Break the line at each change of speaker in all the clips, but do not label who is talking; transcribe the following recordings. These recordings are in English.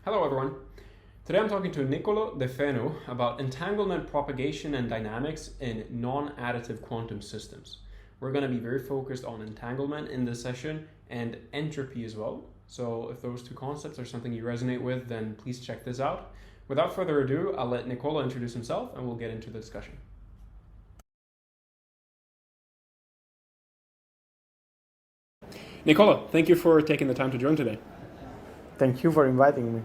Hello everyone. Today I'm talking to Nicolò Defenu about entanglement, propagation, and dynamics in non-additive quantum systems. We're going to be very focused on entanglement in this session and entropy as well. So if those two concepts are something you resonate with, then please check this out. Without further ado, I'll let Nicolò introduce himself and we'll get into the discussion. Nicolò, thank you for taking the time to join today.
Thank you for inviting me.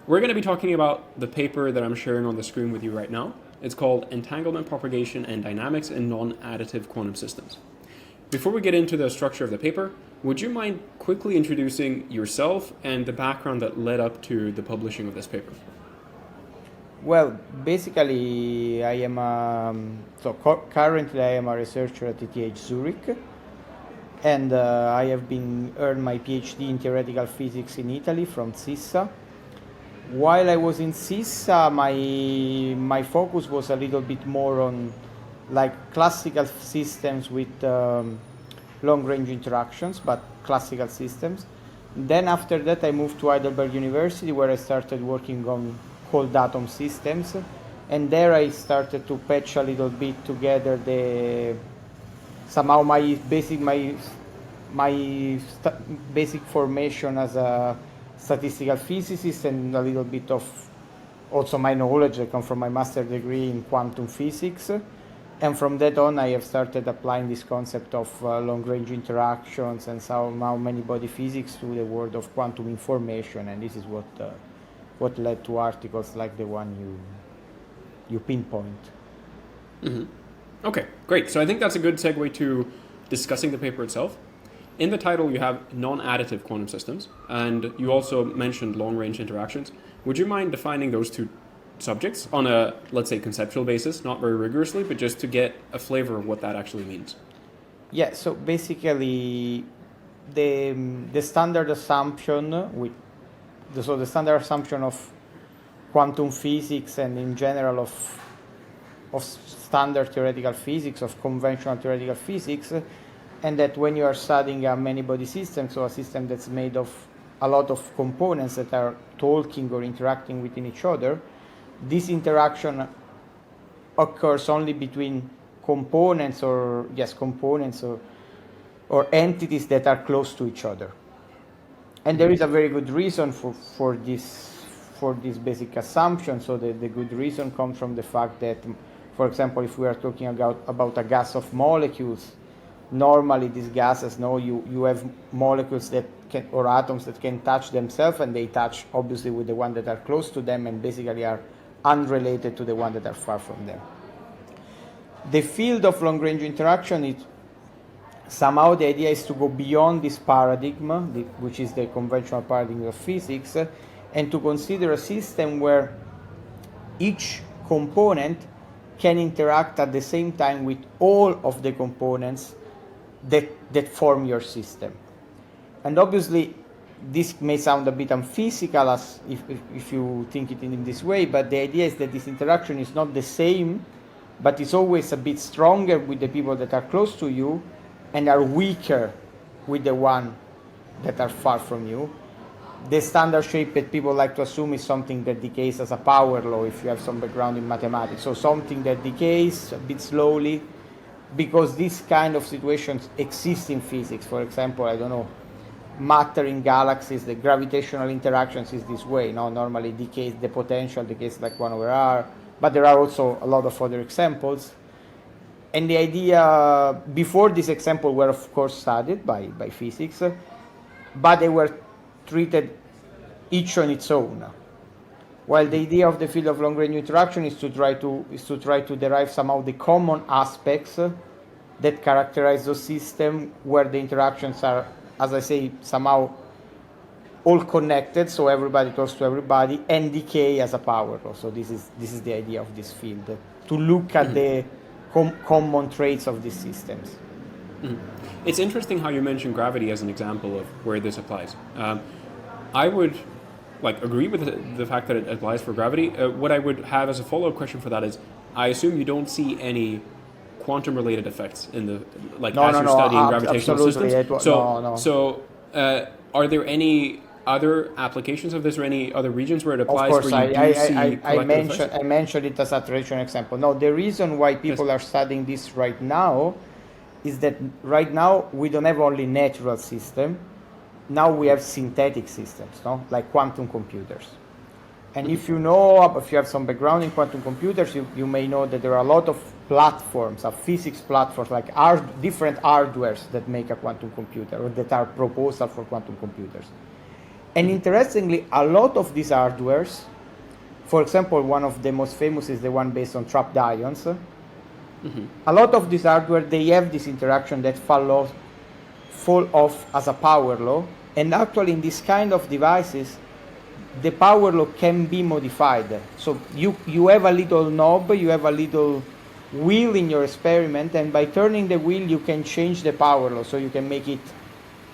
We're going to be talking about the paper that I'm sharing on the screen with you right now. It's called Entanglement, Propagation, and Dynamics in Non-Additive Quantum Systems. Before we get into the structure of the paper, would you mind quickly introducing yourself and the background that led up to the publishing of this paper?
Well, basically, currently I am a researcher at ETH Zürich, and I have earned my PhD in theoretical physics in Italy from CISA. While I was in CISA, my focus was a little bit more on like classical systems with long-range interactions, but classical systems. Then after that, I moved to Heidelberg University, where I started working on cold atom systems, and there I started to patch a little bit together my basic formation as a statistical physicist, and a little bit of also my knowledge that come from my master's degree in quantum physics. And from that on, I have started applying this concept of long-range interactions and somehow many-body physics to the world of quantum information, and this is what led to articles like the one you pinpoint.
Mm-hmm. Okay, great. So I think that's a good segue to discussing the paper itself. In the title, you have non-additive quantum systems, and you also mentioned long-range interactions. Would you mind defining those two subjects on a, let's say, conceptual basis, not very rigorously, but just to get a flavor of what that actually means?
Yeah, so basically, the standard assumption the standard assumption of quantum physics and in general of standard theoretical physics, of conventional theoretical physics, and that when you are studying a many-body system, so a system that's made of a lot of components that are talking or interacting within each other, this interaction occurs only between components or entities that are close to each other. And there is a very good reason for this basic assumption. So the good reason comes from the fact that, for example, if we are talking about a gas of molecules, normally these gases, you have molecules or atoms that can touch themselves, and they touch obviously with the one that are close to them and basically are unrelated to the one that are far from them. The field of long-range interaction is somehow the idea is to go beyond this paradigm, which is the conventional paradigm of physics, and to consider a system where each component can interact at the same time with all of the components that form your system. And obviously, this may sound a bit unphysical as if you think it in this way, but the idea is that this interaction is not the same, but it's always a bit stronger with the people that are close to you and are weaker with the one that are far from you. The standard shape that people like to assume is something that decays as a power law if you have some background in mathematics. So something that decays a bit slowly, because these kind of situations exist in physics. For example, matter in galaxies, the gravitational interactions is this way. Normally decays, the potential decays like 1/r, but there are also a lot of other examples. And the idea, before this example were of course studied by physics, but they were treated each on its own. While the idea of the field of long-range interaction is to try to derive somehow the common aspects that characterize those systems where the interactions are, as I say, somehow all connected, so everybody talks to everybody, and decay as a power law. So this is the idea of this field, to look at the common traits of these systems.
Mm-hmm. It's interesting how you mentioned gravity as an example of where this applies. I would agree with the fact that it applies for gravity. What I would have as a follow-up question for that is, I assume you don't see any quantum-related effects in the you're studying gravitational systems.
So
are there any other applications of this or any other regions where it applies?
Of course,
where you do see collective effects?
I mentioned it as a traditional example. No, the reason why people
Yes.
are studying this right now is that right now we don't have only natural system. Now we have synthetic systems, no? Like quantum computers. And if you have some background in quantum computers, you may know that there are a lot of platforms, of physics platforms, like different hardwares that make a quantum computer or that are proposal for quantum computers. And interestingly, a lot of these hardwares, for example, one of the most famous is the one based on trapped ions. A lot of this hardware, they have this interaction that fall off as a power law. And actually, in this kind of devices, the power law can be modified. So you have a little knob, you have a little wheel in your experiment, and by turning the wheel, you can change the power law. So you can make it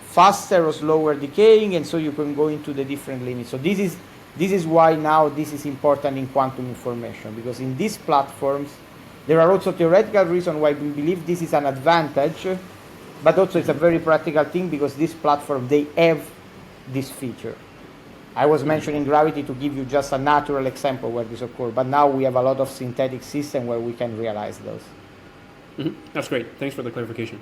faster or slower decaying, and so you can go into the different limits. So this is why now this is important in quantum information, because in these platforms, there are also theoretical reasons why we believe this is an advantage, but also it's a very practical thing because this platform, they have this feature. I was mentioning gravity to give you just a natural example where this occurs, but now we have a lot of synthetic systems where we can realize those.
That's great. Thanks for the clarification.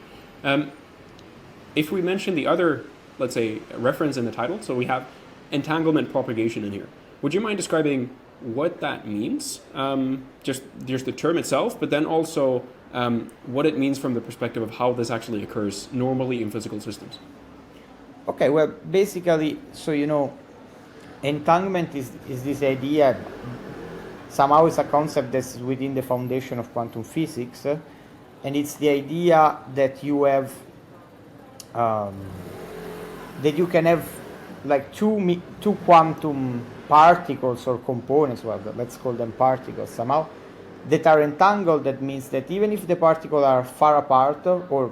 If we mention the other, let's say, reference in the title, so we have entanglement propagation in here. Would you mind describing what that means? Just the term itself, but then also what it means from the perspective of how this actually occurs normally in physical systems.
Okay, well, basically, so entanglement is this idea, somehow it's a concept that's within the foundation of quantum physics, and it's the idea that you have, that you can have like two quantum particles or components, well, let's call them particles somehow, that are entangled. That means that even if the particles are far apart or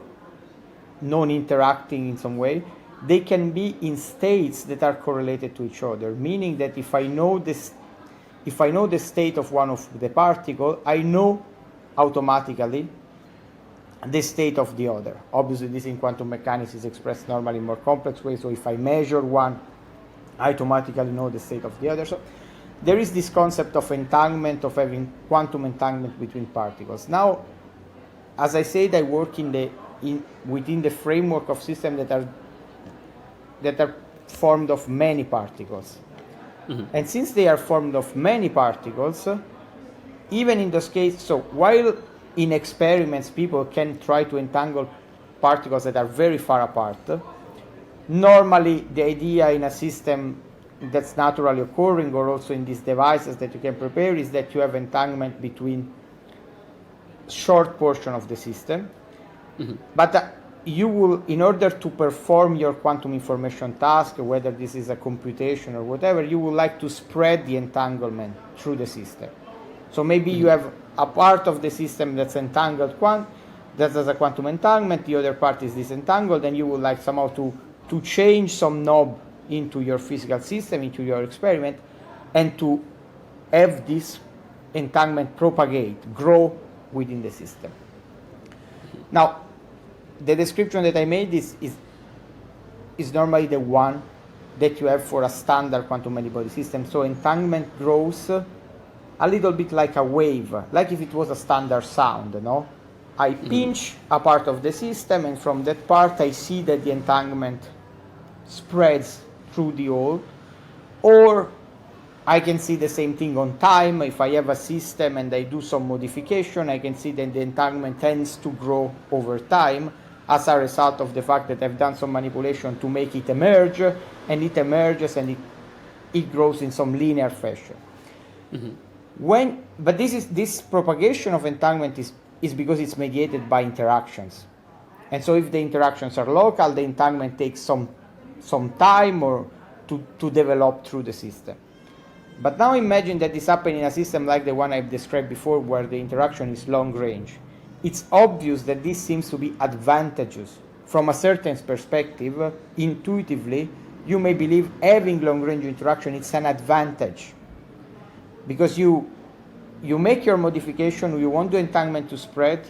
non-interacting in some way, they can be in states that are correlated to each other, meaning that if I know the state of one of the particle, I know automatically the state of the other. Obviously, this in quantum mechanics is expressed normally in more complex ways, so if I measure one, I automatically know the state of the other. So there is this concept of entanglement, of having quantum entanglement between particles. Now, as I said, I work within the framework of systems that are formed of many particles. And since they are formed of many particles, even in those cases, so while in experiments people can try to entangle particles that are very far apart, normally the idea in a system that's naturally occurring, or also in these devices that you can prepare, is that you have entanglement between short portion of the system. But you will, in order to perform your quantum information task, whether this is a computation or whatever, you would like to spread the entanglement through the system. So maybe you have a part of the system that's entangled, that has a quantum entanglement, the other part is disentangled, and you would like somehow to change some knob into your physical system, into your experiment, and to have this entanglement propagate, grow within the system. Now, the description that I made is normally the one that you have for a standard quantum many-body system. So entanglement grows a little bit like a wave, like if it was a standard sound, no? I pinch a part of the system, and from that part I see that the entanglement spreads through the whole. Or I can see the same thing on time. If I have a system and I do some modification, I can see that the entanglement tends to grow over time as a result of the fact that I've done some manipulation to make it emerge, and it emerges and it grows in some linear fashion. But this propagation of entanglement is because it's mediated by interactions. And so if the interactions are local, the entanglement takes some time or to develop through the system. But now imagine that this happens in a system like the one I've described before, where the interaction is long range. It's obvious that this seems to be advantageous. From a certain perspective, intuitively, you may believe having long-range interaction is an advantage. Because you make your modification, you want the entanglement to spread,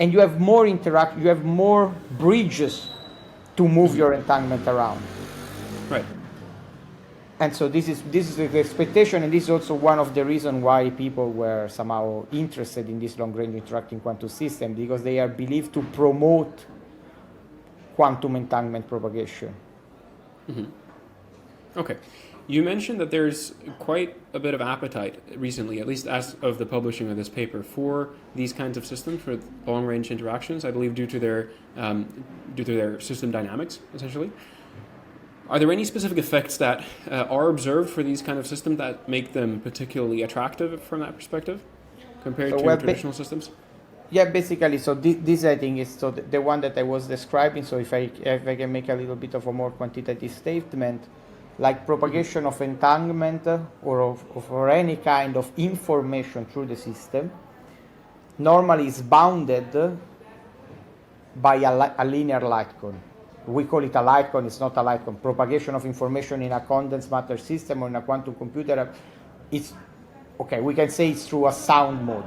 and you have more interaction, you have more bridges to move your entanglement around.
Right.
And so this is the expectation, and this is also one of the reasons why people were somehow interested in this long-range interacting quantum system, because they are believed to promote quantum entanglement propagation.
Mm-hmm. Okay. You mentioned that there's quite a bit of appetite recently, at least as of the publishing of this paper, for these kinds of systems, for long-range interactions, I believe due to their system dynamics, essentially. Are there any specific effects that are observed for these kind of systems that make them particularly attractive from that perspective compared to traditional systems?
Yeah, basically, so this I think is so the one that I was describing. So if I can make a little bit of a more quantitative statement, like propagation of entanglement or any kind of information through the system, normally is bounded by a linear light cone. We call it a light cone, it's not a light cone. Propagation of information in a condensed matter system or in a quantum computer, it's, okay, we can say it's through a sound mode.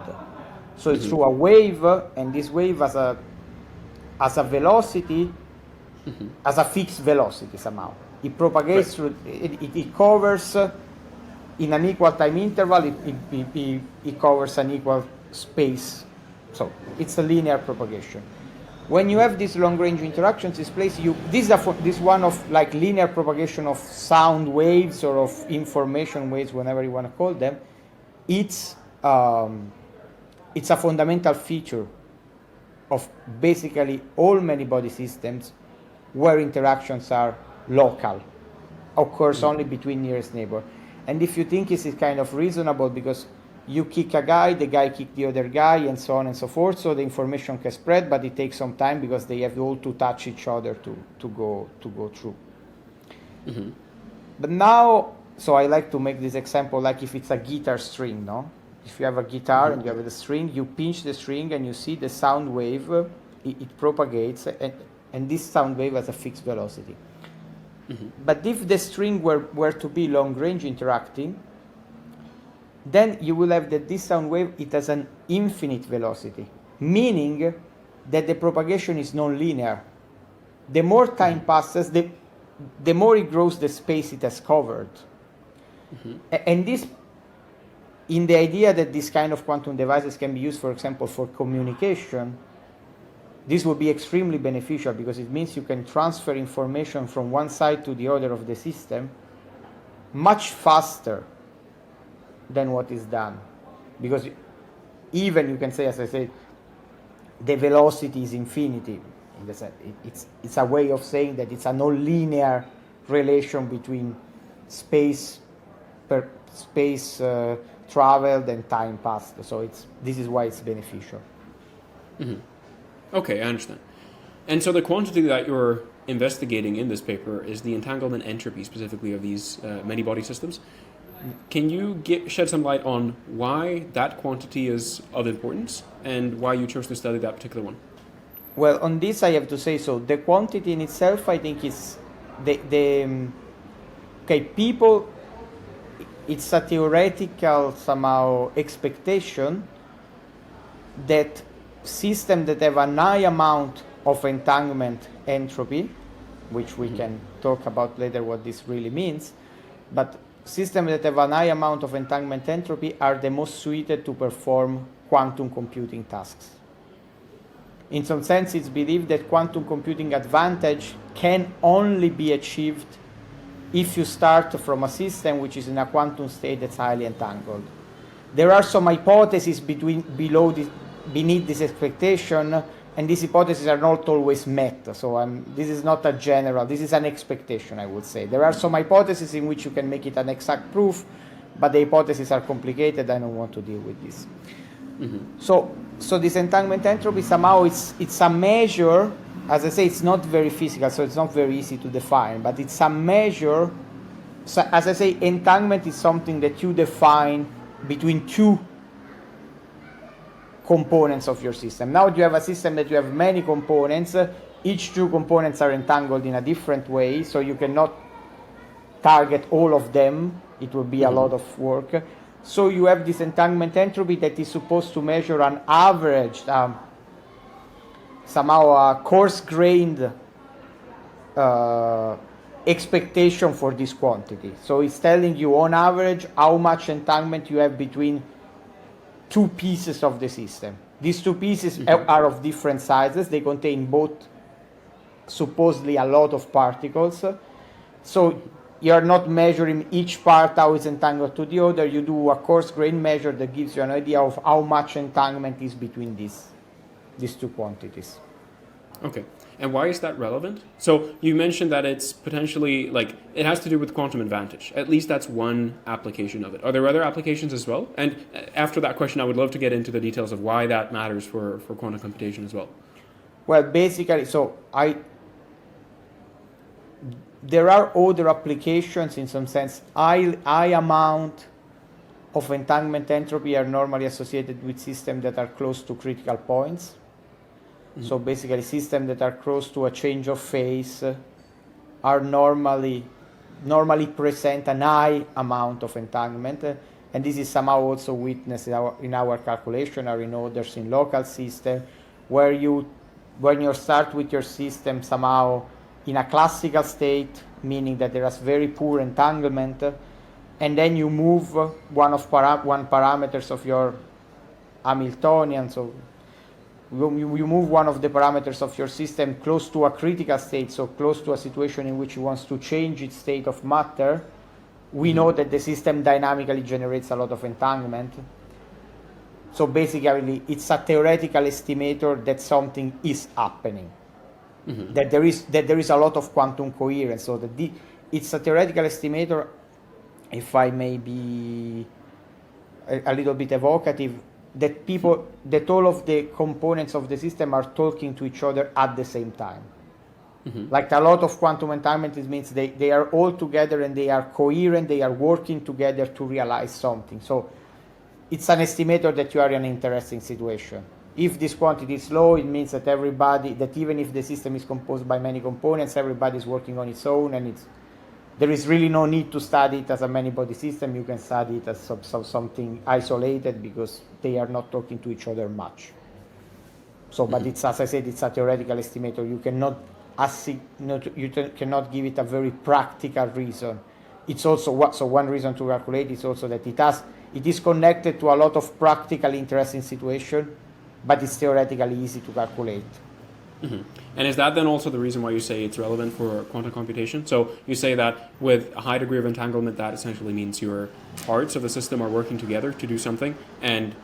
So it's through a wave, and this wave has a velocity, as a fixed velocity somehow. It propagates through, it covers in an equal time interval, it covers an equal space. So it's a linear propagation. When you have these long-range interactions, this is one of like linear propagation of sound waves or of information waves, whenever you want to call them. It's a fundamental feature of basically all many-body systems where interactions are local, occurs only between nearest neighbor. And if you think it's kind of reasonable, because you kick a guy, the guy kick the other guy, and so on and so forth, so the information can spread, but it takes some time because they have all to touch each other to go through. Mm-hmm. But now, so I like to make this example like if it's a guitar string, no? If you have a guitar and you have the string, you pinch the string and you see the sound wave, it propagates, and this sound wave has a fixed velocity. Mm-hmm. But if the string were to be long-range interacting, then you will have that this sound wave, it has an infinite velocity, meaning that the propagation is non-linear. The more time passes, the more it grows the space it has covered. Mm-hmm. And this, in the idea that this kind of quantum devices can be used, for example, for communication, this would be extremely beneficial because it means you can transfer information from one side to the other of the system much faster than what is done. Because even you can say, as I said, the velocity is infinity. In the sense, it's a way of saying that it's a non-linear relation between space traveled and time passed. So this is why it's beneficial.
Mm-hmm. Okay, I understand. And so the quantity that you're investigating in this paper is the entanglement entropy, specifically of these many-body systems. Can you shed some light on why that quantity is of importance and why you chose to study that particular one?
Well, on this I have to say, so the quantity in itself, I think is people, it's a theoretical somehow expectation that systems that have a high amount of entanglement entropy, which we can talk about later what this really means, but systems that have a high amount of entanglement entropy are the most suited to perform quantum computing tasks. In some sense, it's believed that quantum computing advantage can only be achieved if you start from a system which is in a quantum state that's highly entangled. There are some hypotheses beneath this expectation, and these hypotheses are not always met. So this is not a general, this is an expectation, I would say. There are some hypotheses in which you can make it an exact proof, but the hypotheses are complicated. I don't want to deal with this. Mm-hmm. So this entanglement entropy, somehow it's a measure. As I say, it's not very physical, so it's not very easy to define, but it's a measure. So as I say, entanglement is something that you define between two components of your system. Now you have a system that you have many components. Each two components are entangled in a different way, so you cannot target all of them. It will be a lot of work. So you have this entanglement entropy that is supposed to measure an average, somehow a coarse-grained expectation for this quantity. So it's telling you on average how much entanglement you have between two pieces of the system. These two pieces are of different sizes. They contain both supposedly a lot of particles. So you're not measuring each part how it's entangled to the other. You do a coarse grain measure that gives you an idea of how much entanglement is between these two quantities.
Okay. And why is that relevant? So you mentioned that it's potentially, like, it has to do with quantum advantage. At least that's one application of it. Are there other applications as well? And after that question, I would love to get into the details of why that matters for quantum computation as well.
Well, basically, there are other applications in some sense. High amount of entanglement entropy are normally associated with systems that are close to critical points. So basically, systems that are close to a change of phase are normally present an high amount of entanglement, and this is somehow also witnessed in our calculation or in others in local system, where when you start with your system somehow in a classical state, meaning that there is very poor entanglement, and then you move one parameters of your Hamiltonian, so you move one of the parameters of your system close to a critical state, so close to a situation in which it wants to change its state of matter, we know that the system dynamically generates a lot of entanglement. So basically, it's a theoretical estimator that something is happening, that there is a lot of quantum coherence. So it's a theoretical estimator, if I may be a little bit evocative, that all of the components of the system are talking to each other at the same time. Like a lot of quantum entanglement, it means they are all together and they are coherent, they are working together to realize something. So it's an estimator that you are in an interesting situation. If this quantity is low, it means that even if the system is composed by many components, everybody is working on its own, and there is really no need to study it as a many-body system. You can study it as something isolated because they are not talking to each other much. So, but it's, as I said, it's a theoretical estimator. You cannot give it a very practical reason. It's also one reason to calculate is also that it is connected to a lot of practically interesting situations, but it's theoretically easy to calculate.
And is that then also the reason why you say it's relevant for quantum computation? So you say that with a high degree of entanglement, that essentially means your parts of the system are working together to do something. And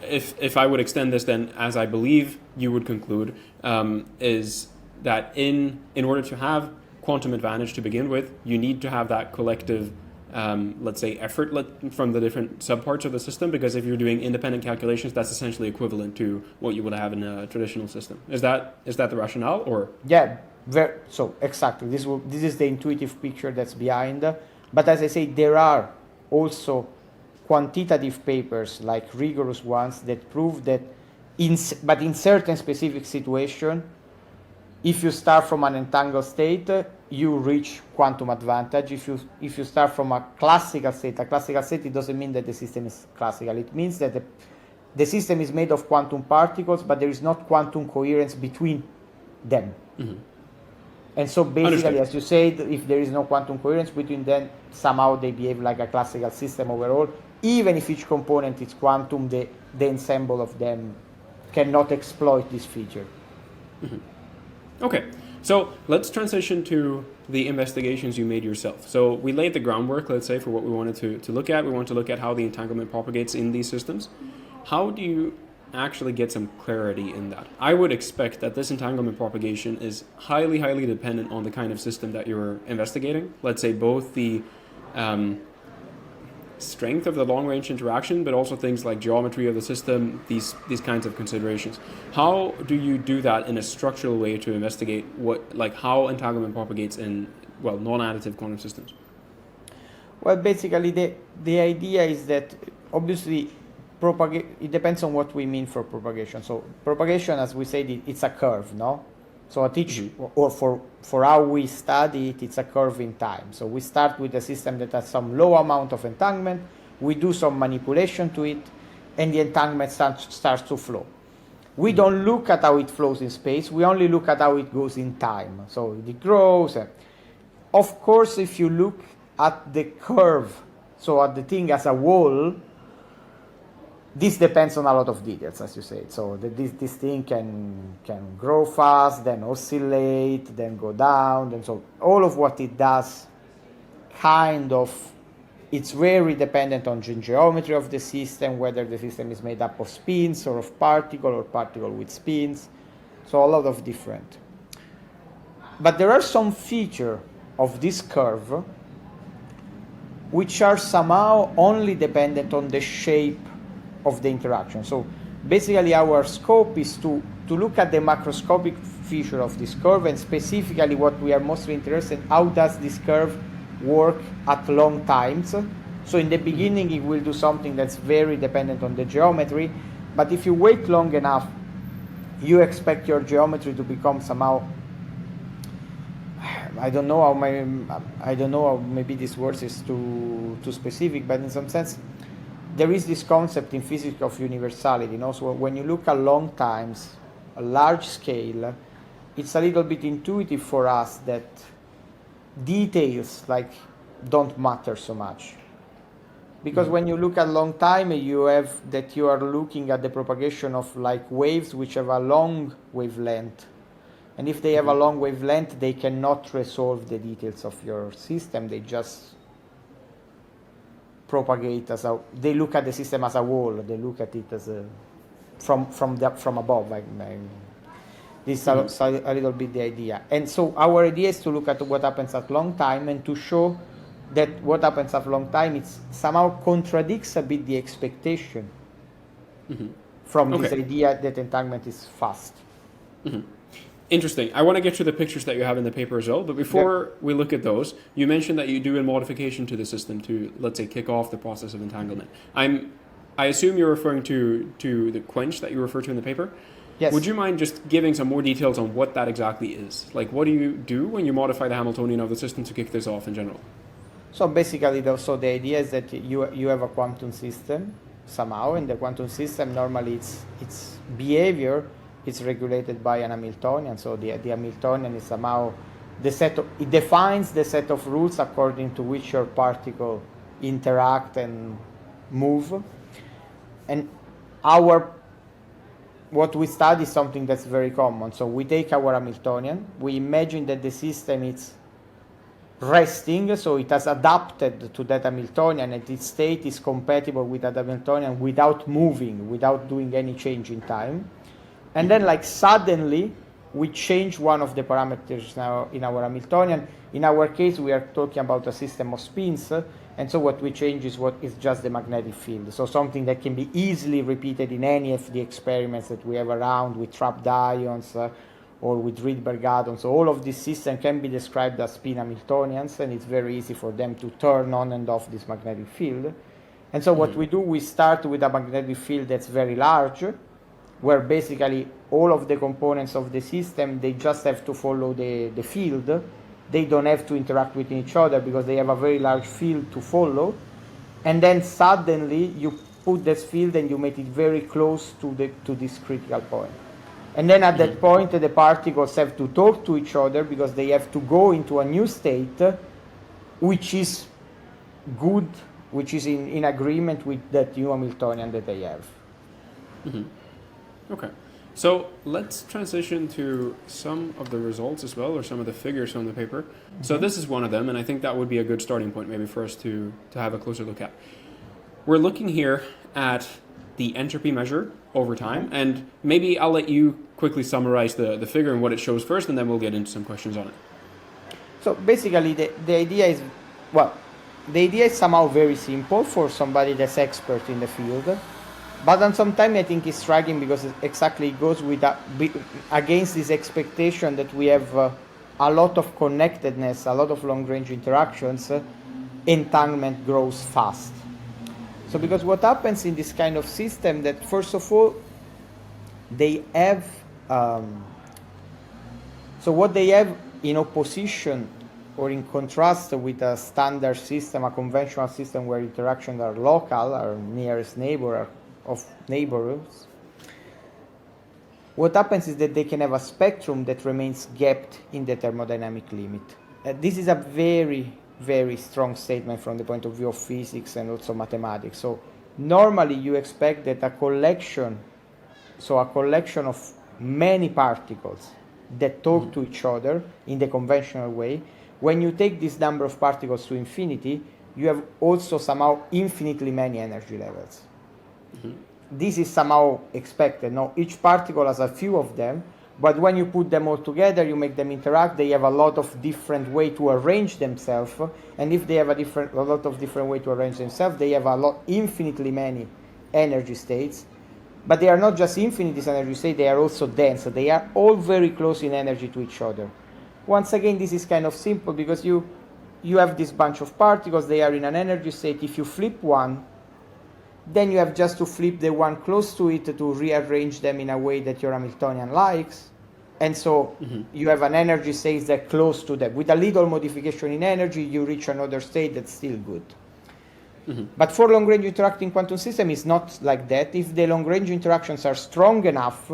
if I would extend this, then as I believe you would conclude, is that in order to have quantum advantage to begin with, you need to have that collective, let's say, effort from the different subparts of the system, because if you're doing independent calculations, that's essentially equivalent to what you would have in a traditional system. Is that the rationale, or?
Yeah, so exactly. This is the intuitive picture that's behind. But as I say, there are also quantitative papers, like rigorous ones, that prove that in certain specific situation, if you start from an entangled state, you reach quantum advantage. If you start from a classical state, it doesn't mean that the system is classical. It means that the system is made of quantum particles, but there is not quantum coherence between them. And so basically, as you said, if there is no quantum coherence between them, somehow they behave like a classical system overall. Even if each component is quantum, the ensemble of them cannot exploit this feature.
Okay, so let's transition to the investigations you made yourself. So we laid the groundwork, let's say, for what we wanted to look at. We want to look at how the entanglement propagates in these systems. How do you actually get some clarity in that? I would expect that this entanglement propagation is highly, highly dependent on the kind of system that you're investigating. Let's say both the strength of the long-range interaction, but also things like geometry of the system, these kinds of considerations. How do you do that in a structural way to investigate how entanglement propagates in, non-additive quantum systems?
Well, basically, the idea is that obviously it depends on what we mean for propagation. So propagation, as we said, it's a curve, no? So or for how we study it, it's a curve in time. So we start with a system that has some low amount of entanglement, we do some manipulation to it, and the entanglement starts to flow. We don't look at how it flows in space, we only look at how it goes in time. So it grows. of course, if you look at the curve, so at the thing as a whole, this depends on a lot of details, as you said. So this thing can grow fast, then oscillate, then go down, and so all of what it does, it's very dependent on the geometry of the system, whether the system is made up of spins or of particle or particle with spins. So a lot of different. But there are some features of this curve which are somehow only dependent on the shape of the interaction. So basically our scope is to look at the macroscopic feature of this curve, and specifically what we are mostly interested in, how does this curve work at long times. So in the beginning it will do something that's very dependent on the geometry, but if you wait long enough, you expect your geometry to become somehow, I don't know how maybe this word is too specific, but in some sense there is this concept in physics of universality. So when you look at long times, a large scale, it's a little bit intuitive for us that details don't matter so much. Because when you look at long time, you are looking at the propagation of waves which have a long wavelength. And if they have a long wavelength, they cannot resolve the details of your system. They just propagate they look at the system as a whole. They look at it as from above. This is a little bit the idea. And so our idea is to look at what happens at long time and to show that what happens at long time, it somehow contradicts a bit the expectation from this idea that entanglement is fast.
Interesting. I want to get to the pictures that you have in the paper as well, but before we look at those, you mentioned that you do a modification to the system to, let's say, kick off the process of entanglement. I assume you're referring to the quench that you refer to in the paper?
Yes.
Would you mind just giving some more details on what that exactly is? What do you do when you modify the Hamiltonian of the system to kick this off in general?
So basically, the idea is that you have a quantum system somehow, and the quantum system normally its behavior is regulated by an Hamiltonian. So the Hamiltonian is somehow it defines the set of rules according to which your particle interact and move. And what we study is something that's very common. So we take our Hamiltonian, we imagine that the system is resting, so it has adapted to that Hamiltonian, and its state is compatible with that Hamiltonian without moving, without doing any change in time. And then suddenly we change one of the parameters now in our Hamiltonian. In our case, we are talking about a system of spins, and so what we change is what is just the magnetic field. So something that can be easily repeated in any of the experiments that we have around with trapped ions or with Rydberg atoms. So all of this system can be described as spin Hamiltonians, and it's very easy for them to turn on and off this magnetic field. And so what we do, we start with a magnetic field that's very large, where basically all of the components of the system, they just have to follow the field. They don't have to interact with each other because they have a very large field to follow. And then suddenly you put this field and you make it very close to this critical point. And then at that point, the particles have to talk to each other because they have to go into a new state, which is good, which is in agreement with that new Hamiltonian that they have.
Okay. So let's transition to some of the results as well, or some of the figures from the paper. So this is one of them, and I think that would be a good starting point maybe for us to have a closer look at. We're looking here at the entropy measure over time, and maybe I'll let you quickly summarize the figure and what it shows first, and then we'll get into some questions on it.
So basically the idea is somehow very simple for somebody that's expert in the field. But then sometimes I think it's striking because it goes against this expectation that we have a lot of connectedness, a lot of long-range interactions. Entanglement grows fast. So because what happens in this kind of system, that first of all, they have, so what they have in opposition or in contrast with a standard system, a conventional system where interactions are local, or nearest neighbor of neighborhoods, what happens is that they can have a spectrum that remains gapped in the thermodynamic limit. this is a very, very strong statement from the point of view of physics and also mathematics. So normally you expect that a collection of many particles that talk to each other in the conventional way, when you take this number of particles to infinity, you have also somehow infinitely many energy levels. This is somehow expected. Now, each particle has a few of them, but when you put them all together, you make them interact, they have a lot of different way to arrange themselves, and if they have a lot of different way to arrange themselves, they have infinitely many energy states. But they are not just infinite, this energy state, they are also dense. They are all very close in energy to each other. Once again, this is kind of simple because you have this bunch of particles, they are in an energy state. If you flip one, then you have just to flip the one close to it to rearrange them in a way that your Hamiltonian likes. And so you have an energy state that's close to that. With a little modification in energy, you reach another state that's still good. But for long-range interacting quantum system, it's not like that. If the long-range interactions are strong enough,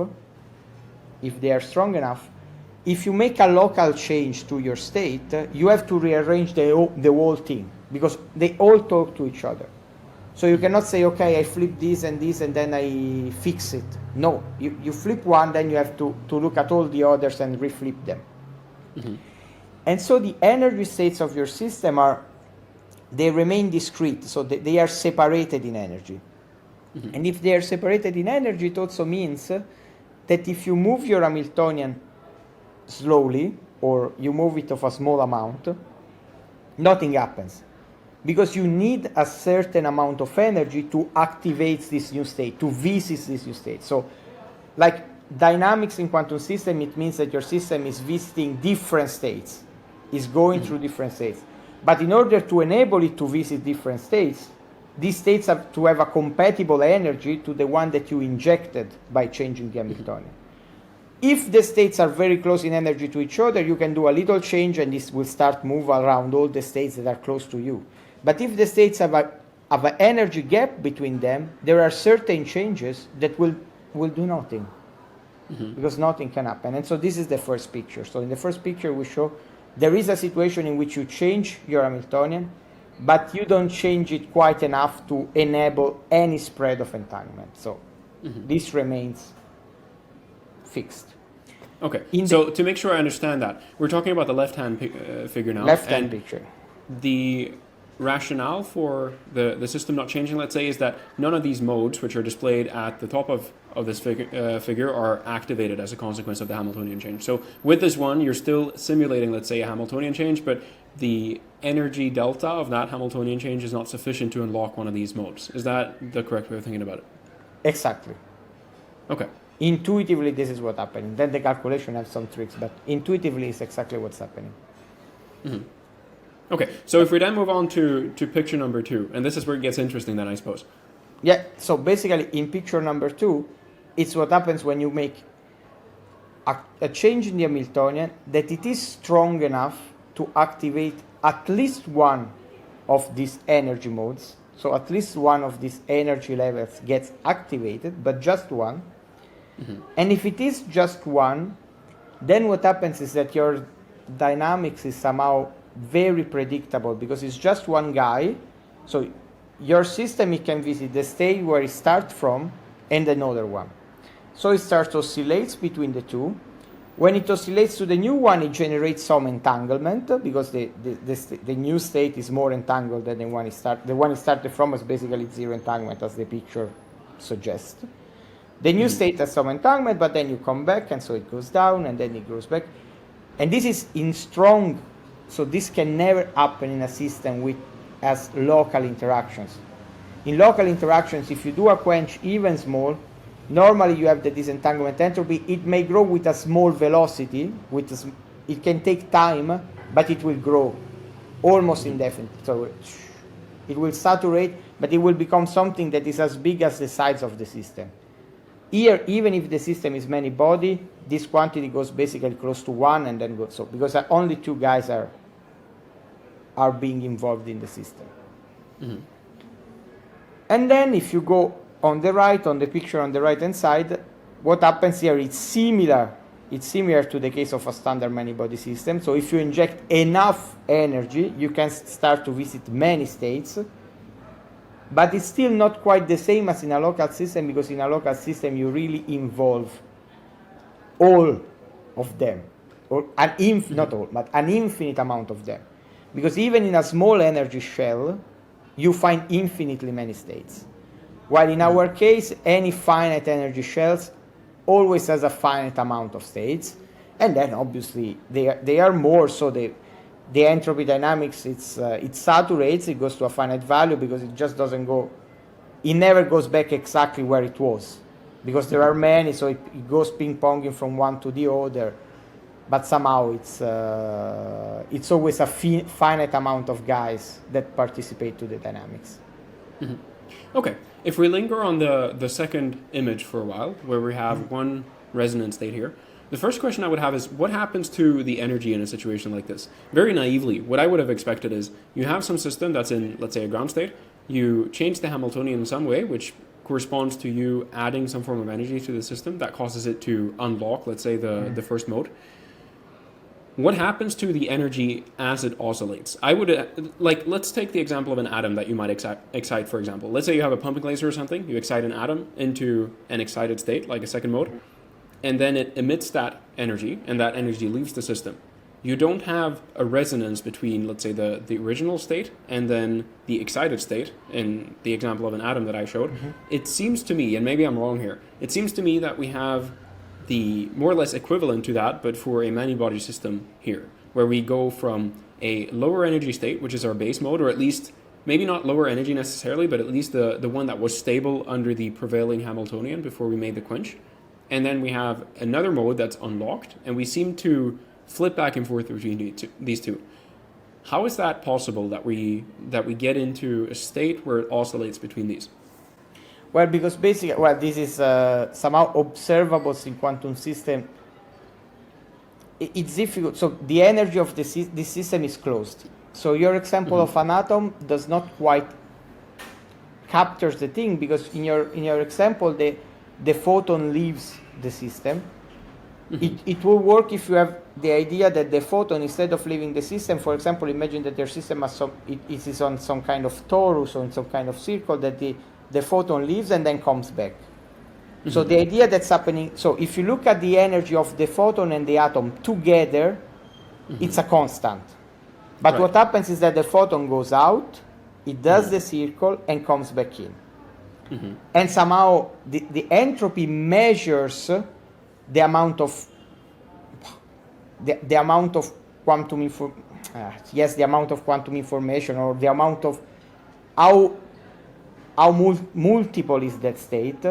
if you make a local change to your state, you have to rearrange the whole thing because they all talk to each other. So you cannot say, okay, I flip this, and then I fix it. No, you flip one, then you have to look at all the others and reflip them. And so the energy states of your system they remain discrete, so they are separated in energy. And if they are separated in energy, it also means that if you move your Hamiltonian slowly, or you move it of a small amount, nothing happens. Because you need a certain amount of energy to activate this new state, to visit this new state. So, like dynamics in quantum system, it means that your system is visiting different states, is going through different states. But in order to enable it to visit different states, these states have to have a compatible energy to the one that you injected by changing the Hamiltonian. If the states are very close in energy to each other, you can do a little change and this will start move around all the states that are close to you. But if the states have an energy gap between them, there are certain changes that will do nothing. Because nothing can happen. And so this is the first picture. So in the first picture we show there is a situation in which you change your Hamiltonian, but you don't change it quite enough to enable any spread of entanglement. So this remains fixed.
Okay, so to make sure I understand that, we're talking about the left-hand figure now.
Left-hand picture.
The rationale for the system not changing, let's say, is that none of these modes, which are displayed at the top of this figure, are activated as a consequence of the Hamiltonian change. So with this one, you're still simulating, let's say, a Hamiltonian change, but the energy delta of that Hamiltonian change is not sufficient to unlock one of these modes. Is that the correct way of thinking about it?
Exactly.
Okay.
Intuitively, this is what's happening. Then the calculation has some tricks, but intuitively, it's exactly what's happening.
Okay, so if we then move on to picture number 2, and this is where it gets interesting then, I suppose.
Yeah, so basically in picture number 2, it's what happens when you make a change in the Hamiltonian that it is strong enough to activate at least one of these energy modes. So at least one of these energy levels gets activated, but just one. And if it is just one, then what happens is that your dynamics is somehow very predictable because it's just one guy. So your system, it can visit the state where it starts from and another one. So it starts oscillates between the two. When it oscillates to the new one, it generates some entanglement because the new state is more entangled than the one it started. The one it started from is basically zero entanglement, as the picture suggests. The new state has some entanglement, but then you come back, and so it goes down, and then it goes back. And this is in strong. So this can never happen in a system with as local interactions. In local interactions, if you do a quench even small, normally you have the disentanglement entropy. It may grow with a small velocity. It can take time, but it will grow almost indefinitely. So it will saturate, but it will become something that is as big as the size of the system. Here, even if the system is many body, this quantity goes basically close to 1 and then goes so because only 2 guys are being involved in the system. And then if you go on the right, on the picture on the right hand side, what happens here is similar It's similar to the case of a standard many-body system. So if you inject enough energy, you can start to visit many states. But it's still not quite the same as in a local system, because in a local system you really involve all of them, or not all, but an infinite amount of them. Because even in a small energy shell, you find infinitely many states. While in our case, any finite energy shells always has a finite amount of states, and then obviously they are more, so the entropy dynamics, it saturates, it goes to a finite value, because it just doesn't go, it never goes back exactly where it was, because there are many, so it goes ping-ponging from one to the other, but somehow it's always a finite amount of guys that participate to the dynamics.
Mm-hmm. Okay, if we linger on the second image for a while, where we have one resonance state here, the first question I would have is, what happens to the energy in a situation like this? Very naively, what I would have expected is, you have some system that's in, let's say, a ground state, you change the Hamiltonian in some way, which corresponds to you adding some form of energy to the system that causes it to unlock, let's say, the first mode. What happens to the energy as it oscillates? I would, let's take the example of an atom that you might excite, for example. Let's say you have a pumping laser or something, you excite an atom into an excited state, like a second mode, and then it emits that energy, and that energy leaves the system. You don't have a resonance between, let's say, the original state and then the excited state, in the example of an atom that I showed. Mm-hmm. It seems to me, and maybe I'm wrong here, it seems to me that we have the more or less equivalent to that, but for a many-body system here, where we go from a lower energy state, which is our base mode, or at least, maybe not lower energy necessarily, but at least the one that was stable under the prevailing Hamiltonian before we made the quench. And then we have another mode that's unlocked, and we seem to flip back and forth between these two. How is that possible that we get into a state where it oscillates between these?
Well, because basically, this is somehow observable in quantum system. It's difficult. So the energy of this system is closed. So your example of an atom does not quite capture the thing, because in your example, the photon leaves the system. It will work if you have the idea that the photon, instead of leaving the system, for example, imagine that your system has it is on some kind of torus or in some kind of circle, that the photon leaves and then comes back. So the idea that's happening, so if you look at the energy of the photon and the atom together, it's a constant. But what happens is that the photon goes out, it does the circle and comes back in. And somehow the entropy measures the amount of the amount of quantum the amount of quantum information, or the amount of how multiple is that state.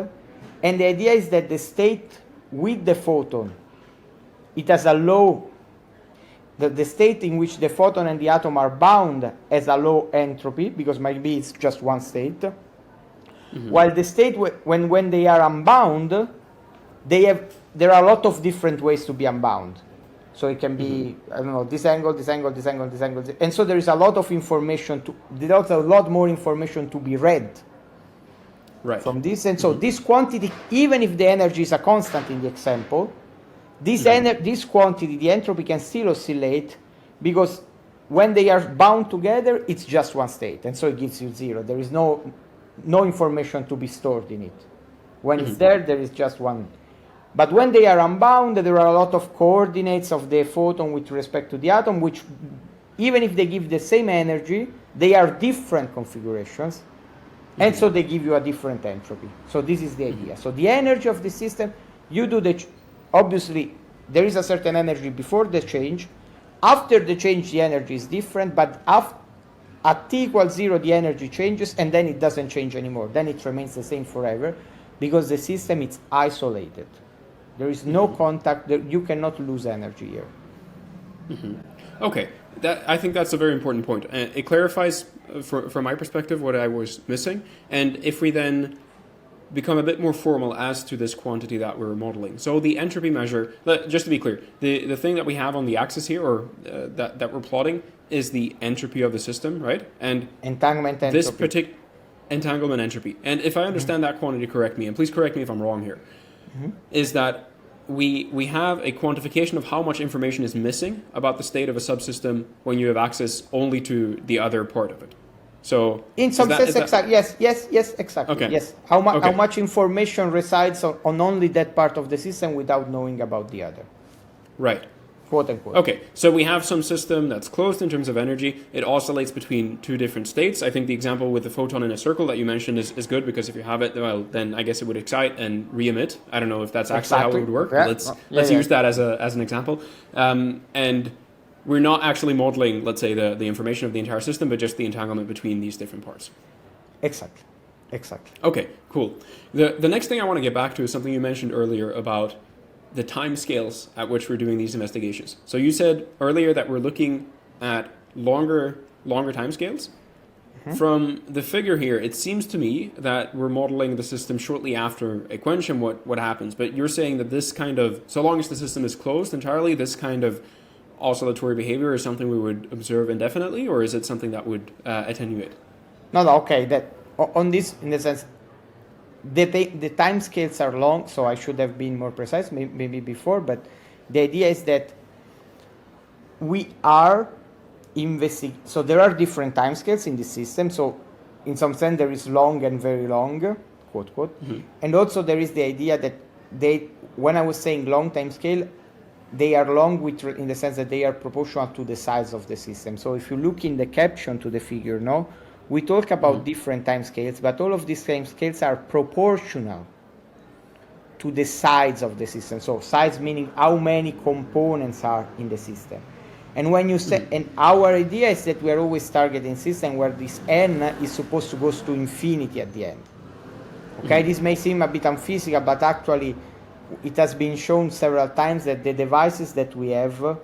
And the idea is that the state with the photon, it has a low, the state in which the photon and the atom are bound has a low entropy, because maybe it's just one state. While the state when they are unbound, there are a lot of different ways to be unbound. So it can be, I don't know, this angle, this angle, this angle, this angle. And so there is a lot of information there's a lot more information to be read from this. And so this quantity, even if the energy is a constant in the example, this quantity, the entropy, can still oscillate, because when they are bound together, it's just one state. And so it gives you zero. There is no information to be stored in it. When it's there is just one. But when they are unbound, there are a lot of coordinates of the photon with respect to the atom, which, even if they give the same energy, they are different configurations, and so they give you a different entropy. So this is the idea. So the energy of the system, you do obviously, there is a certain energy before the change. After the change, the energy is different, but at t equals 0, the energy changes, and then it doesn't change anymore. Then it remains the same forever, because the system is isolated. There is no contact. You cannot lose energy here.
Okay, I think that's a very important point. It clarifies, from my perspective, what I was missing. And if we then become a bit more formal as to this quantity that we're modeling. So the entropy measure, just to be clear, the thing that we have on the axis here, or that we're plotting, is the entropy of the system, right? And
entanglement entropy.
This particular entanglement entropy. And if I understand that quantity correctly, and please correct me if I'm wrong here, is that we have a quantification of how much information is missing about the state of a subsystem when you have access only to the other part of it. So
in some sense, exactly. Yes, exactly.
Okay.
Yes. How much information resides on only that part of the system without knowing about the other.
Right.
Quote unquote.
Okay, so we have some system that's closed in terms of energy. It oscillates between two different states. I think the example with the photon in a circle that you mentioned is good, because if you have it, well, then I guess it would excite and re-emit. I don't know if that's actually how it would work, but let's use that as an example. And we're not actually modeling, let's say, the information of the entire system, but just the entanglement between these different parts.
Exactly.
Okay, cool. The next thing I want to get back to is something you mentioned earlier about the time scales at which we're doing these investigations. So you said earlier that we're looking at longer time scales. Mm-hmm. From the figure here, it seems to me that we're modeling the system shortly after a quench and what happens. But you're saying that this kind of, so long as the system is closed entirely, this kind of oscillatory behavior is something we would observe indefinitely, or is it something that would attenuate?
No, okay. That on this, in the sense, the time scales are long, so I should have been more precise maybe before, but the idea is that we are investigating. So there are different time scales in the system. So in some sense there is long and very long, quote, quote. Mm-hmm. And also there is the idea that when I was saying long time scale, they are long in the sense that they are proportional to the size of the system. So if you look in the caption to the figure, no? We talk about different time scales, but all of these time scales are proportional to the size of the system. So size meaning how many components are in the system. And when you say, and our idea is that we are always targeting system where this n is supposed to go to infinity at the end. Okay, this may seem a bit unphysical, but actually it has been shown several times that the devices that we have,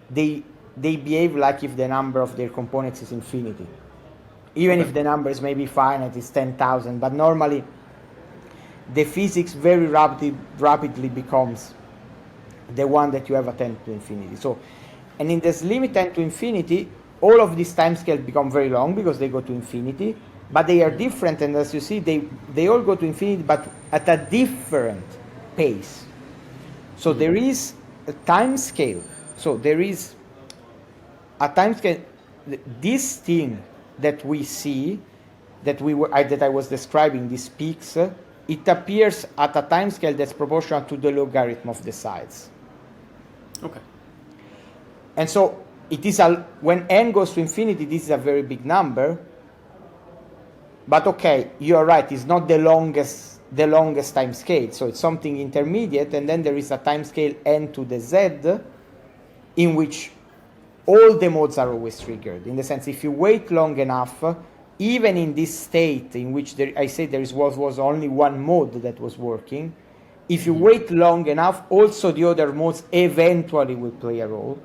they behave like if the number of their components is infinity. Even if the number is maybe finite, it's 10,000, but normally the physics very rapidly becomes the one that you have at 10 to infinity. So, and in this limit 10 to infinity, all of these timescales become very long because they go to infinity, but they are different, and as you see, they all go to infinity, but at a different pace. So there is a time scale. So there is a time scale. This thing that we see, that I was describing, these peaks, it appears at a time scale that's proportional to the logarithm of the size.
Okay.
And so it is when n goes to infinity, this is a very big number. But okay, you are right, it's not the longest time scale. So it's something intermediate, and then there is a time scale n to the z, in which all the modes are always triggered. In the sense, if you wait long enough, even in this state in which I say there was only one mode that was working, if you wait long enough, also the other modes eventually will play a role,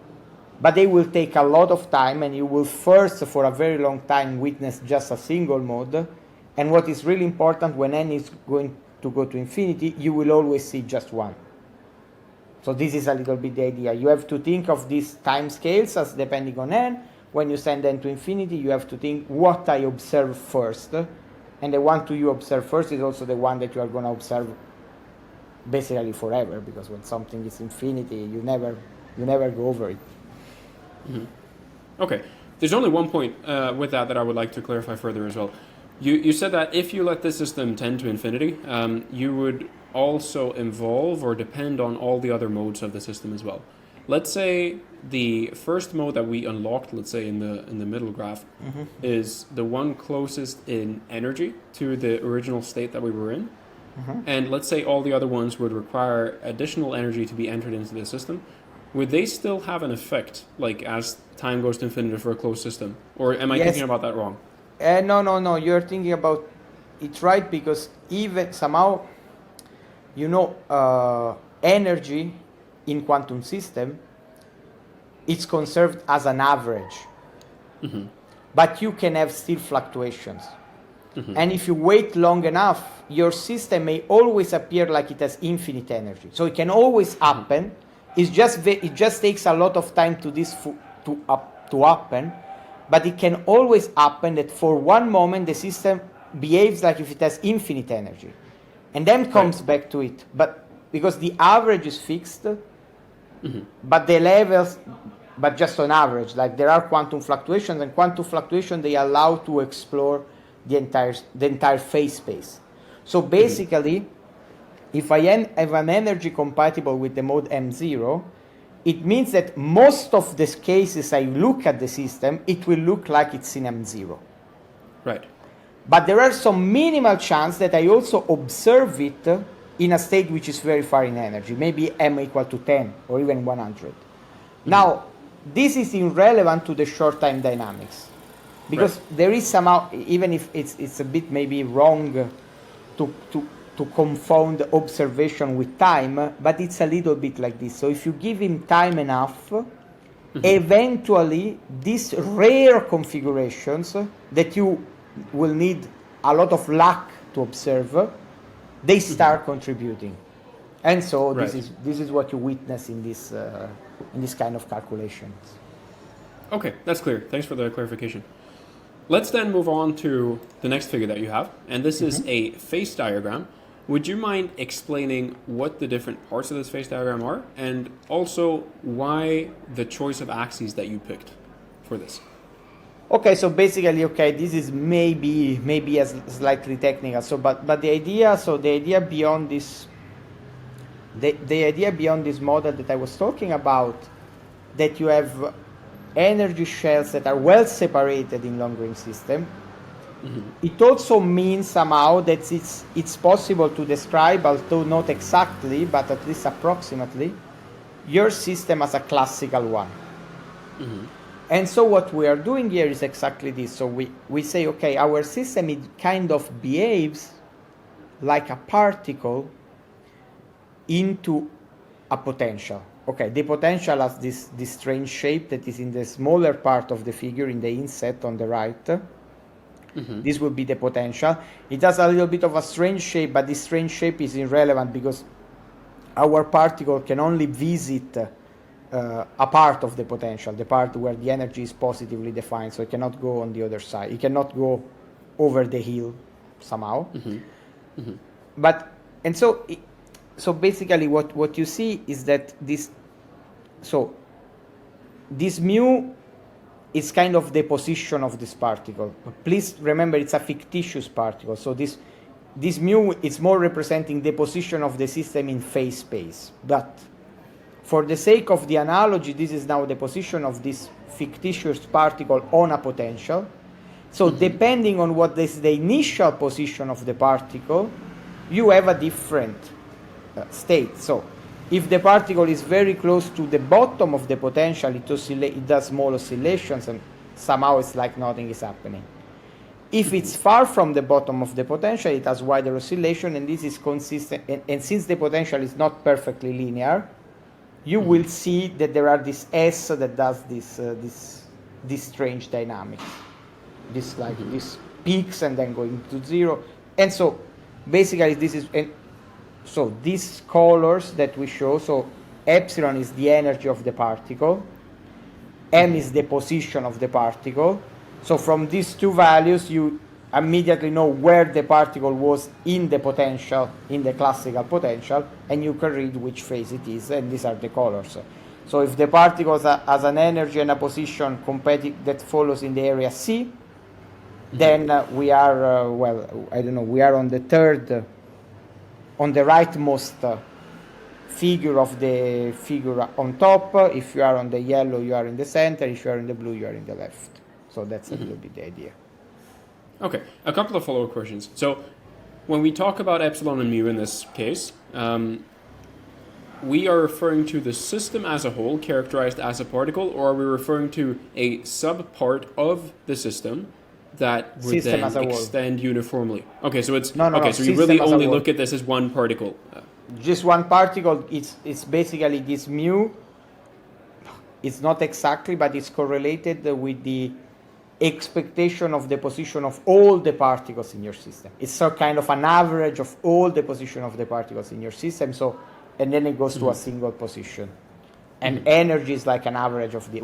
but they will take a lot of time, and you will first, for a very long time, witness just a single mode. And what is really important, when n is going to go to infinity, you will always see just one. So this is a little bit the idea. You have to think of these time scales as depending on n. When you send n to infinity, you have to think what I observe first. And the one you observe first is also the one that you are going to observe basically forever, because when something is infinity, you never go over it.
Mm-hmm. Okay. There's only one point with that I would like to clarify further as well. You said that if you let this system tend to infinity, you would also involve or depend on all the other modes of the system as well. Let's say the first mode that we unlocked, let's say in the middle graph, is the one closest in energy to the original state that we were in. And let's say all the other ones would require additional energy to be entered into the system. Would they still have an effect, like as time goes to infinity for a closed system? Or am I thinking about that wrong?
No, you're thinking about it right, because even somehow, energy in quantum system, it's conserved as an average. But you can have still fluctuations. And if you wait long enough, your system may always appear like it has infinite energy. So it can always happen. It just takes a lot of time to happen, but it can always happen that for one moment the system behaves like if it has infinite energy, and then comes back to it. But because the average is fixed, but the levels, but just on average, like there are quantum fluctuations, and quantum fluctuation they allow to explore the entire phase space. So basically, if I have an energy compatible with the mode M0, it means that most of the cases I look at the system, it will look like it's in M0.
Right.
But there are some minimal chance that I also observe it in a state which is very far in energy, maybe M equal to 10 or even 100. Now, this is irrelevant to the short time dynamics, because there is somehow, even if it's a bit maybe wrong to confound observation with time, but it's a little bit like this. So if you give him time enough, eventually these rare configurations that you will need a lot of luck to observe, they start contributing. And so this is what you witness in this kind of calculations.
Okay, that's clear. Thanks for the clarification. Let's then move on to the next figure that you have, and this is a phase diagram. Would you mind explaining what the different parts of this phase diagram are, and also why the choice of axes that you picked for this?
Okay, so basically, this is maybe as slightly technical. So, but the idea beyond this, the idea beyond this model that I was talking about, that you have energy shells that are well separated in long-range system. It also means somehow that it's possible to describe, although not exactly, but at least approximately, your system as a classical one. And so what we are doing here is exactly this. So we say, okay, our system, it kind of behaves like a particle into a potential. Okay, the potential has this strange shape that is in the smaller part of the figure, in the inset on the right. This would be the potential. It has a little bit of a strange shape, but this strange shape is irrelevant because our particle can only visit a part of the potential, the part where the energy is positively defined, so it cannot go on the other side. It cannot go over the hill somehow. But, and so basically what you see is that this mu is kind of the position of this particle. But please remember, it's a fictitious particle. So this mu is more representing the position of the system in phase space. But for the sake of the analogy, this is now the position of this fictitious particle on a potential. So depending on what is the initial position of the particle, you have a different state. So if the particle is very close to the bottom of the potential, it does small oscillations, and somehow it's like nothing is happening. If it's far from the bottom of the potential, it has wider oscillation, and this is consistent. And since the potential is not perfectly linear, you will see that there are this S that does this strange dynamics. This peaks and then going to zero. And so basically this is... So these colors that we show, so epsilon is the energy of the particle, m is the position of the particle. So from these two values, you immediately know where the particle was in the potential, in the classical potential, and you can read which phase it is, and these are the colors. So if the particle has an energy and a position that follows in the area C, then we are, we are on the third, on the rightmost figure of the figure on top. If you are on the yellow, you are in the center. If you are in the blue, you are in the left. So that's a little bit the idea.
Okay, a couple of follow-up questions. So when we talk about epsilon and mu in this case, we are referring to the system as a whole characterized as a particle, or are we referring to a subpart of the system that would
system
then extend uniformly? Okay, so it's
no,
so you really only look at this as one particle.
Just one particle. It's basically this mu. It's not exactly, but it's correlated with the expectation of the position of all the particles in your system. It's a kind of an average of all the position of the particles in your system. So, and then it goes to a single position. And energy is like an average of the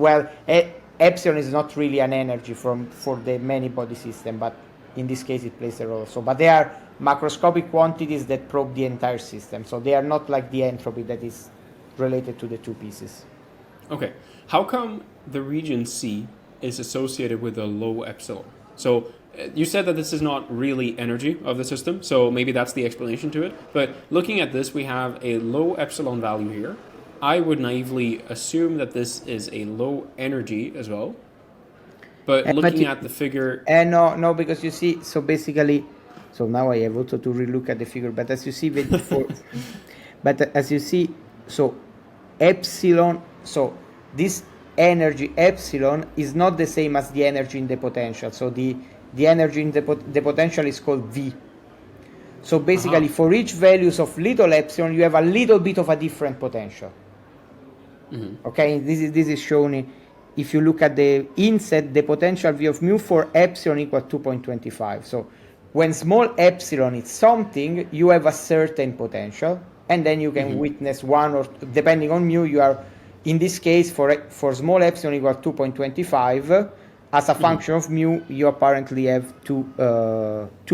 epsilon is not really an energy for the many body system, but in this case it plays a role also. But they are macroscopic quantities that probe the entire system. So they are not like the entropy that is related to the two pieces.
Okay. How come the region C is associated with a low epsilon? So you said that this is not really energy of the system, so maybe that's the explanation to it. But looking at this, we have a low epsilon value here. I would naively assume that this is a low energy as well. But looking at the figure...
No, because you see, so basically, so now I have also to relook at the figure, but as you see, so epsilon, so this energy epsilon is not the same as the energy in the potential. So the energy in the potential is called V. So basically, for each values of little epsilon, you have a little bit of a different potential. Okay, this is shown if you look at the inset, the potential V of mu for epsilon equal 2.25. So when small epsilon is something, you have a certain potential, and then you can witness one or, depending on mu, you are, in this case, for small epsilon equal 2.25, as a function of mu, you apparently have two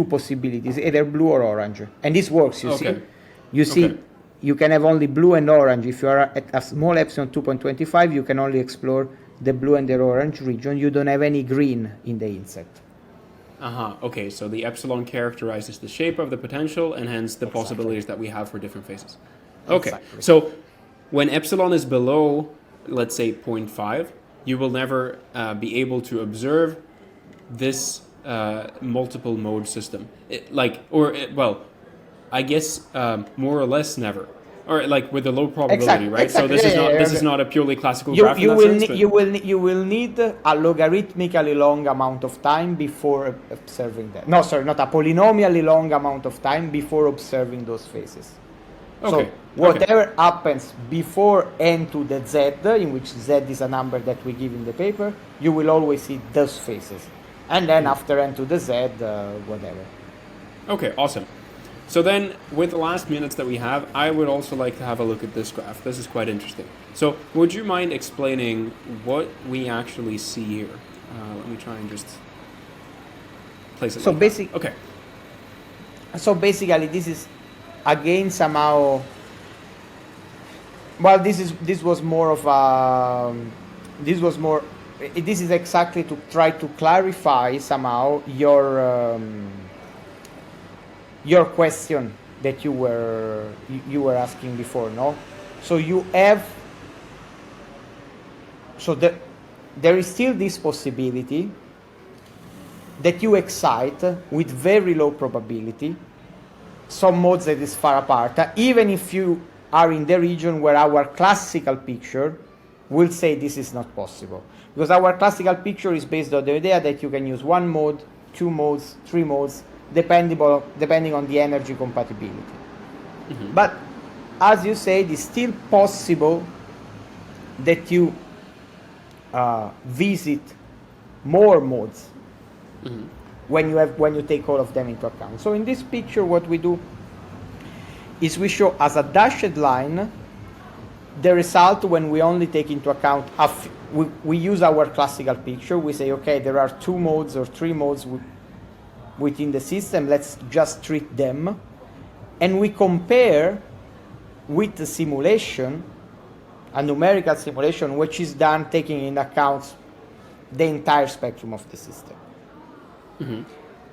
possibilities, either blue or orange. And this works, you see. You see, you can have only blue and orange. If you are at a small epsilon 2.25, you can only explore the blue and the orange region. You don't have any green in the inset.
Okay, so the epsilon characterizes the shape of the potential and hence the possibilities that we have for different phases. Okay, so when epsilon is below, let's say 0.5, you will never be able to observe this multiple mode system. I guess more or less never. Or like with a low probability, right? So this is not a purely classical graph. You
will need a logarithmically long amount of time before observing that. No, sorry, not a polynomially long amount of time before observing those phases. So whatever happens before n to the z, in which z is a number that we give in the paper, you will always see those phases. And then after n to the z, whatever.
Okay, awesome. So then, with the last minutes that we have, I would also like to have a look at this graph. This is quite interesting. So, would you mind explaining what we actually see here? Let me try and just place it. So
So basically, this is again somehow. Well, this was more of a. This is exactly to try to clarify somehow your question that you were asking before, no? So there is still this possibility that you excite with very low probability some modes that is far apart, even if you are in the region where our classical picture will say this is not possible. Because our classical picture is based on the idea that you can use one mode, two modes, three modes, depending on the energy compatibility. But as you said, it's still possible that you visit more modes when you take all of them into account. So in this picture, what we do is we show as a dashed line the result when we only take into account we use our classical picture. We say, okay, there are two modes or three modes within the system, let's just treat them, and we compare with the simulation, a numerical simulation, which is done taking into account the entire spectrum of the system.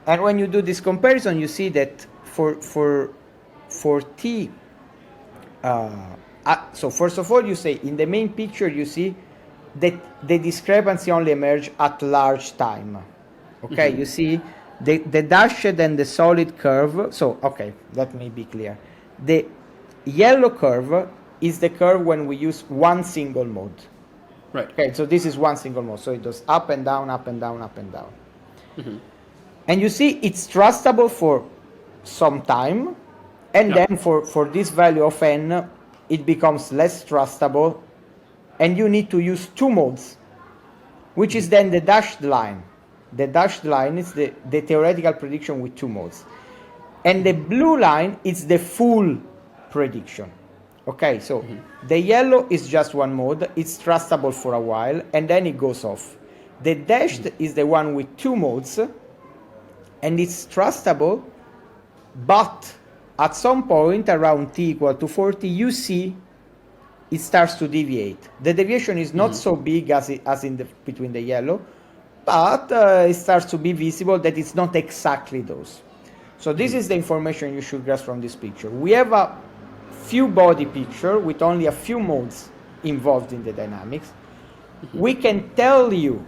And when you do this comparison, you see that for t, so first of all, you say in the main picture, you see that the discrepancy only emerge at large time. Okay, you see the dashed and the solid curve. So, okay, that may be clear. The yellow curve is the curve when we use one single mode.
Right.
Okay, so this is one single mode. So it goes up and down, up and down, up and down. And you see it's trustable for some time. And then for this value of n, it becomes less trustable. And you need to use two modes, which is then the dashed line. The dashed line is the theoretical prediction with two modes. And the blue line is the full prediction. Okay, so the yellow is just one mode. It's trustable for a while, and then it goes off. The dashed is the one with two modes, and it's trustable, but at some point around t equal to 40, you see it starts to deviate. The deviation is not so big as in between the yellow, but it starts to be visible that it's not exactly those. So this is the information you should grasp from this picture. We have a few body picture with only a few modes involved in the dynamics. We can tell you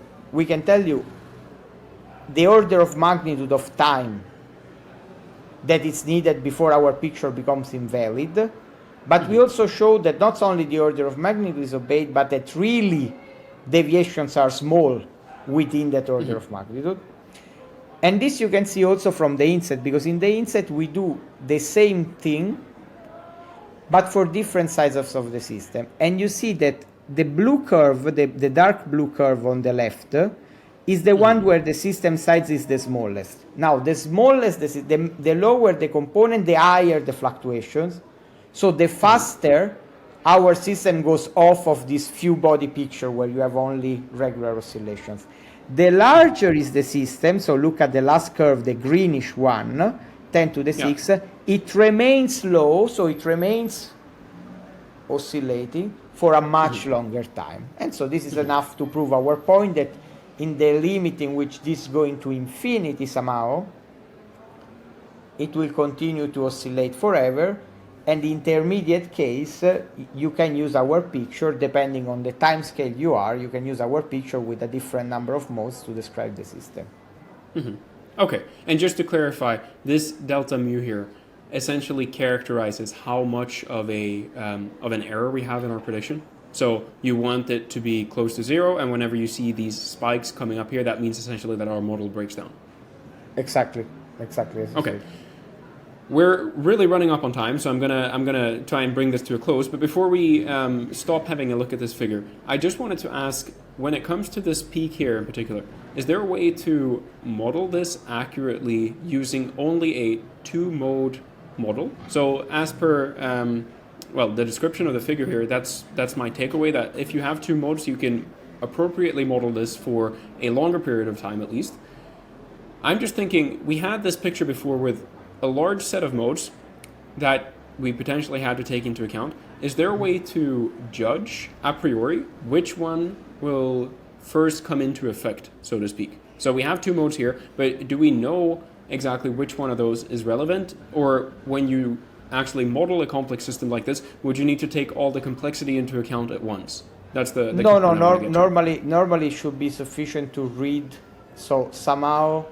the order of magnitude of time that is needed before our picture becomes invalid. But we also show that not only the order of magnitude is obeyed, but that really deviations are small within that order of magnitude. And this you can see also from the inset, because in the inset we do the same thing, but for different sizes of the system. And you see that the blue curve, the dark blue curve on the left, is the one where the system size is the smallest. Now, the smallest, the lower the component, the higher the fluctuations. So the faster our system goes off of this few body picture where you have only regular oscillations. The larger is the system, so look at the last curve, the greenish one, 10 to the 6, it remains low, so it remains oscillating for a much longer time. And so this is enough to prove our point that in the limit in which this is going to infinity somehow, it will continue to oscillate forever. And the intermediate case, you can use our picture, depending on the time scale you are, you can use our picture with a different number of modes to describe the system.
Okay, and just to clarify, this delta mu here essentially characterizes how much of an error we have in our prediction. So you want it to be close to 0, and whenever you see these spikes coming up here, that means essentially that our model breaks down.
Exactly.
Okay. We're really running up on time, so I'm gonna try and bring this to a close. But before we stop having a look at this figure, I just wanted to ask, when it comes to this peak here in particular, is there a way to model this accurately using only a 2-mode model? So as per the description of the figure here, that's my takeaway, that if you have 2 modes, you can appropriately model this for a longer period of time at least. I'm just thinking, we had this picture before with a large set of modes that we potentially had to take into account. Is there a way to judge a priori which one will first come into effect, so to speak? So we have 2 modes here, but do we know exactly which one of those is relevant? Or when you actually model a complex system like this, would you need to take all the complexity into account at once? That's the
no. Normally it should be sufficient to read. So somehow,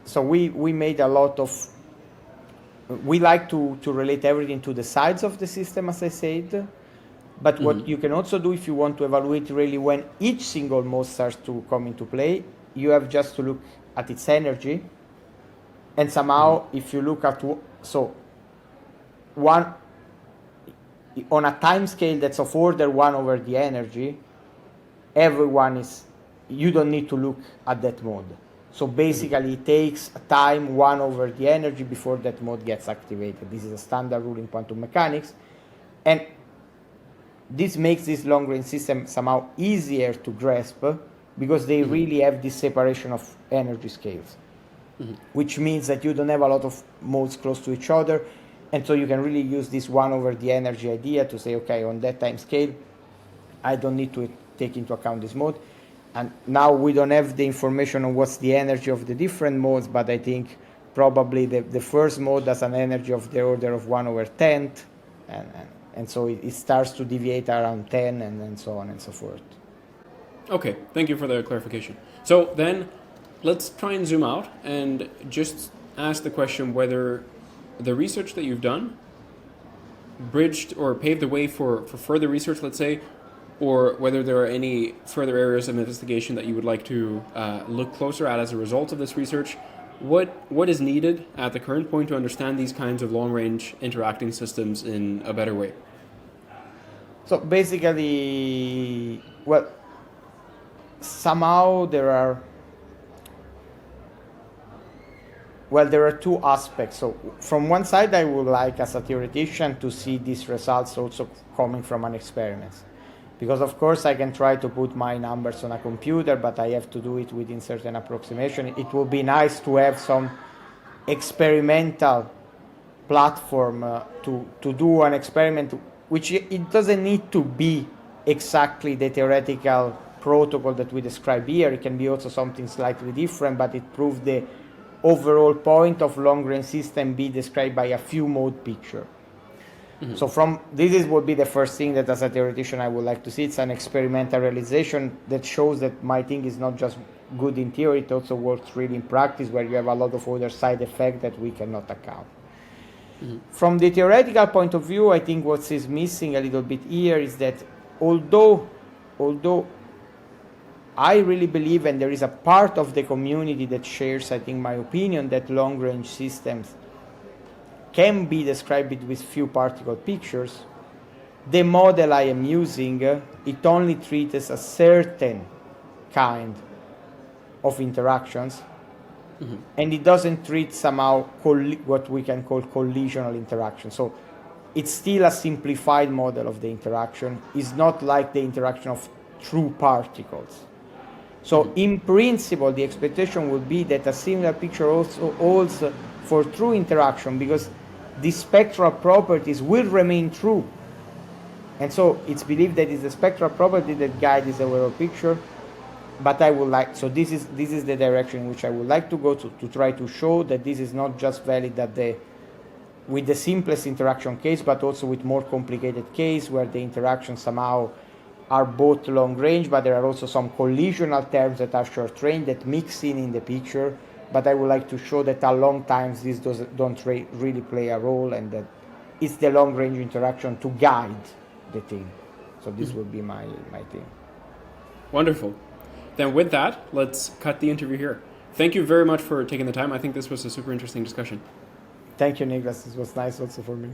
so we made a lot of. We like to relate everything to the sides of the system, as I said. But what you can also do if you want to evaluate really when each single mode starts to come into play, you have just to look at its energy. And somehow, if you look at one on a time scale that's of order 1 over the energy, everyone is, you don't need to look at that mode. So basically it takes time 1 over the energy before that mode gets activated. This is a standard rule in quantum mechanics. And this makes this long-range system somehow easier to grasp because they really have this separation of energy scales, which means that you don't have a lot of modes close to each other. And so you can really use this 1 over the energy idea to say, okay, on that time scale, I don't need to take into account this mode. And now we don't have the information on what's the energy of the different modes, but I think probably the first mode has an energy of the order of 1 over 10, and so it starts to deviate around 10, and so on and so forth.
Okay, thank you for the clarification. So then let's try and zoom out and just ask the question whether the research that you've done bridged or paved the way for further research, let's say, or whether there are any further areas of investigation that you would like to look closer at as a result of this research. What is needed at the current point to understand these kinds of long-range interacting systems in a better way?
So basically, well, somehow there are 2 aspects. So from one side, I would like, as a theoretician, to see these results also coming from an experiment. Because of course I can try to put my numbers on a computer, but I have to do it within certain approximation. It would be nice to have some experimental platform to do an experiment, which it doesn't need to be exactly the theoretical protocol that we describe here. It can be also something slightly different, but it proves the overall point of long-range system be described by a few mode picture. Mm-hmm. So from this would be the first thing that as a theoretician I would like to see. It's an experimental realization that shows that my thing is not just good in theory, it also works really in practice, where you have a lot of other side effects that we cannot account. Mm-hmm. From the theoretical point of view, I think what is missing a little bit here is that although I really believe, and there is a part of the community that shares, I think, my opinion, that long-range systems can be described with few particle pictures, the model I am using, it only treats a certain kind of interactions, mm-hmm. and it doesn't treat somehow what we can call collisional interaction. So it's still a simplified model of the interaction. It's not like the interaction of true particles. So mm-hmm. in principle, the expectation would be that a similar picture also holds for true interaction, because the spectral properties will remain true. And so it's believed that it's the spectral property that guides the overall picture. But I would like, so this is the direction in which I would like to go to try to show that this is not just valid with the simplest interaction case, but also with more complicated case where the interactions somehow are both long range, but there are also some collisional terms that are short range that mix in the picture. But I would like to show that at long times these don't really play a role, and that it's the long range interaction to guide the thing. So this would be my thing.
Wonderful. Then with that, let's cut the interview here. Thank you very much for taking the time. I think this was a super interesting discussion.
Thank you, Nicholas. This was nice also for me.